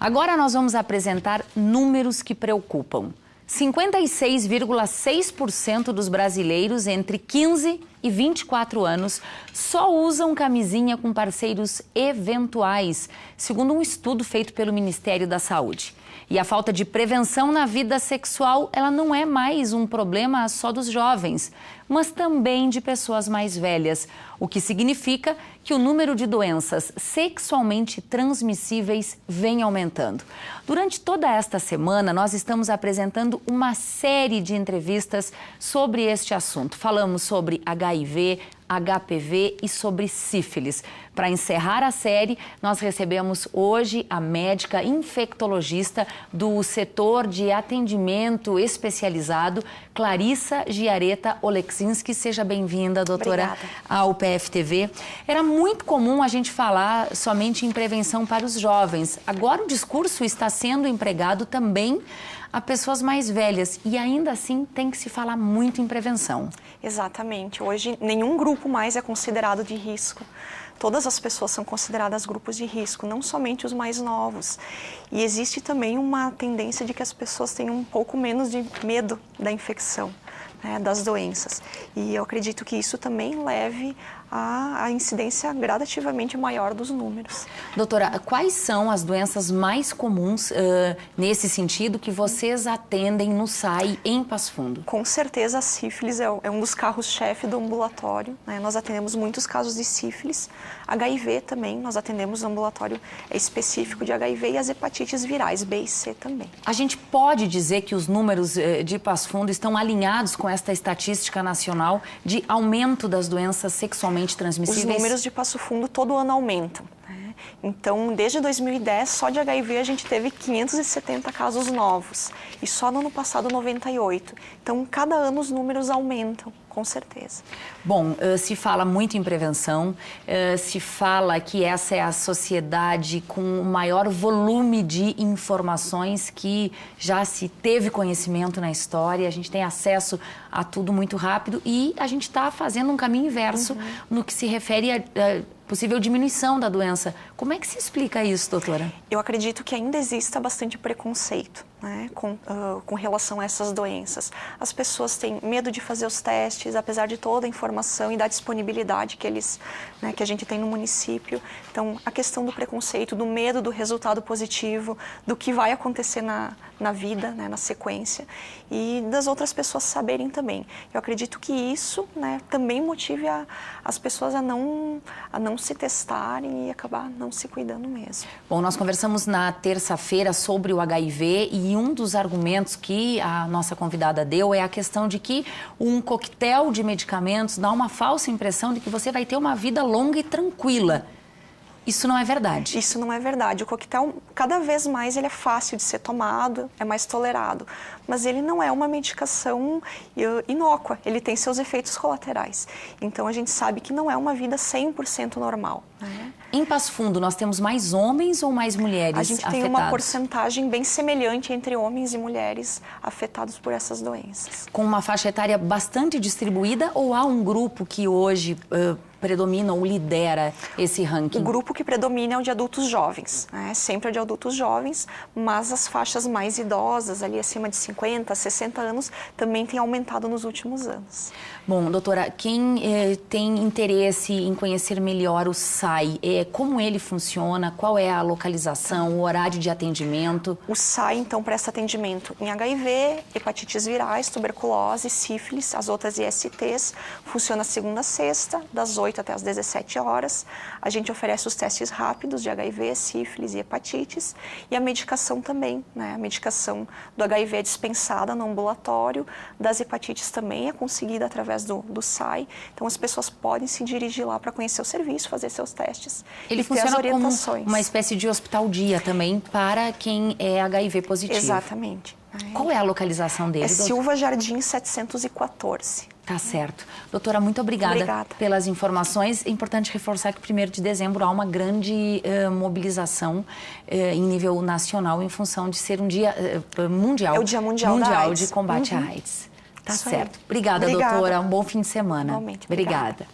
Agora nós vamos apresentar números que preocupam. 56,6% dos brasileiros entre 15 e 24 anos só usam camisinha com parceiros eventuais, segundo um estudo feito pelo Ministério da Saúde. E a falta de prevenção na vida sexual, ela não é mais um problema só dos jovens, mas também de pessoas mais velhas, o que significa que o número de doenças sexualmente transmissíveis vem aumentando. Durante toda esta semana, nós estamos apresentando uma série de entrevistas sobre este assunto. Falamos sobre HIV, HPV e sobre sífilis. Para encerrar a série, nós recebemos hoje a médica infectologista do setor de atendimento especializado, Clarissa Giareta Oleksinski. Seja bem-vinda, doutora, Obrigada. Ao PFTV. Era muito comum a gente falar somente em prevenção para os jovens. Agora o discurso está sendo empregado também a pessoas mais velhas e ainda assim tem que se falar muito em prevenção. Exatamente. Hoje nenhum grupo mais é considerado de risco. Todas as pessoas são consideradas grupos de risco, não somente os mais novos. E existe também uma tendência de que as pessoas tenham um pouco menos de medo da infecção, né, das doenças. E eu acredito que isso também leve à incidência gradativamente maior dos números. Doutora, quais são as doenças mais comuns nesse sentido que vocês atendem no SAI em Passo Fundo? Com certeza a sífilis é um dos carros-chefe do ambulatório, né? Nós atendemos muitos casos de sífilis, HIV também, nós atendemos no ambulatório específico de HIV e as hepatites virais, B e C também. A gente pode dizer que os números de Passo Fundo estão alinhados com esta estatística nacional de aumento das doenças sexualmente transmissíveis? Os números de Passo Fundo todo ano aumentam. Então, desde 2010, só de HIV a gente teve 570 casos novos. E só no ano passado, 98. Então, cada ano os números aumentam, com certeza. Bom, se fala muito em prevenção, se fala que essa é a sociedade com o maior volume de informações que já se teve conhecimento na história, a gente tem acesso a tudo muito rápido e a gente está fazendo um caminho inverso no que se refere a possível diminuição da doença. Como é que se explica isso, doutora? Eu acredito que ainda exista bastante preconceito, né, com relação a essas doenças. As pessoas têm medo de fazer os testes, apesar de toda a informação e da disponibilidade que que a gente tem no município. Então, a questão do preconceito, do medo do resultado positivo, do que vai acontecer na vida, né, na sequência, e das outras pessoas saberem também. Eu acredito que isso, né, também motive as pessoas a não se testarem e acabar não se cuidando mesmo. Bom, nós conversamos na terça-feira sobre o HIV e um dos argumentos que a nossa convidada deu é a questão de que um coquetel de medicamentos dá uma falsa impressão de que você vai ter uma vida longa e tranquila. Isso não é verdade. Isso não é verdade. O coquetel, cada vez mais, ele é fácil de ser tomado, é mais tolerado. Mas ele não é uma medicação inócua, ele tem seus efeitos colaterais. Então, a gente sabe que não é uma vida 100% normal, né? Em Passo Fundo, nós temos mais homens ou mais mulheres afetados? A gente tem uma porcentagem bem semelhante entre homens e mulheres afetados por essas doenças. Com uma faixa etária bastante distribuída ou há um grupo que hoje predomina ou lidera esse ranking? O grupo que predomina é o de adultos jovens, né? Sempre é de adultos jovens, mas as faixas mais idosas, ali acima de 50, 60 anos, também têm aumentado nos últimos anos. Bom, doutora, quem tem interesse em conhecer melhor o SAI, como ele funciona, qual é a localização, o horário de atendimento? O SAI, então, presta atendimento em HIV, hepatites virais, tuberculose, sífilis, as outras ISTs. Funciona segunda a sexta, das 8 até as 17 horas. A gente oferece os testes rápidos de HIV, sífilis e hepatites. E a medicação também, né? A medicação do HIV é dispensada no ambulatório, das hepatites também é conseguida através do SAI. Então, as pessoas podem se dirigir lá para conhecer o serviço, fazer seus testes. Ele funciona como uma espécie de hospital-dia também para quem é HIV positivo. Exatamente. Qual é a localização dele? É Silva Jardim 714. Tá certo. Doutora, muito obrigada pelas informações. É importante reforçar que 1º de dezembro há uma grande mobilização em nível nacional em função de ser um dia mundial. É o Dia Mundial da AIDS. De combate à AIDS. Tá Isso certo. Aí. Obrigada, doutora. Um bom fim de semana. Igualmente. Obrigada.